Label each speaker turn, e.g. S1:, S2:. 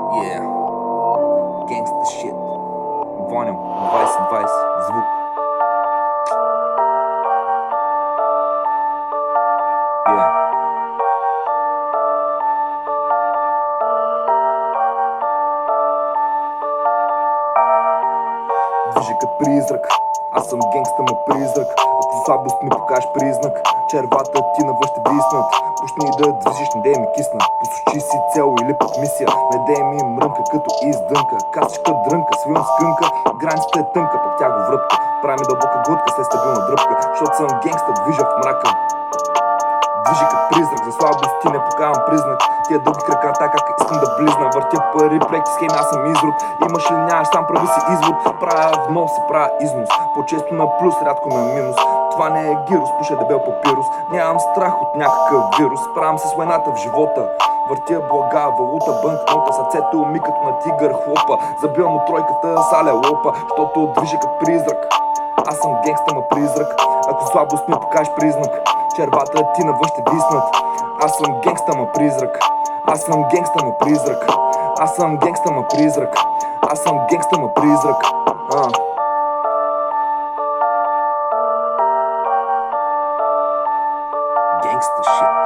S1: Yeah, gangsta shit. Воним 2020 звук. Yeah. Движи като призрак, аз съм гангста, ма призрак. Ако слабост ми покажеш признак, червата ти навън ще виснат. Почни да движиш, не дей ми кисна. Посочи си цел или пък мисия, не дей ми мрънка като издънка. Касичка дрънка, свивам скънка, границата е тънка, пък тя го врътка. Прави ми дълбока глътка след стабилна дръпка, защото съм гангста, движа в мрака. Движи като призрак, за слабост ти не покавам признак. Тия дълги крака, така как искам да близна. Въртя пари, проекти, схеми, аз съм изрод. Имаш ли нямаш, сам прави си извод. Правя внос и правя износ, по-често на плюс, рядко на минус. Това не е гирус, пуша дебел папирус. Нямам страх от някакъв вирус, справям се с войната в живота. Въртя блага, валута, банкнота, сърцето ми като на тигър хлопа. Забивам от тройката, саля лопа, щото движи като призрак. Аз съм гангста, ма призрак. Ако слабост ми покажеш признак, червата ти навън ще виснат. Аз съм гангста, ма призрак. Аз съм гангста, ма призрак. Аз съм гангста, ма призрак. Аз съм гангста, ма призрак. Gangsta shit.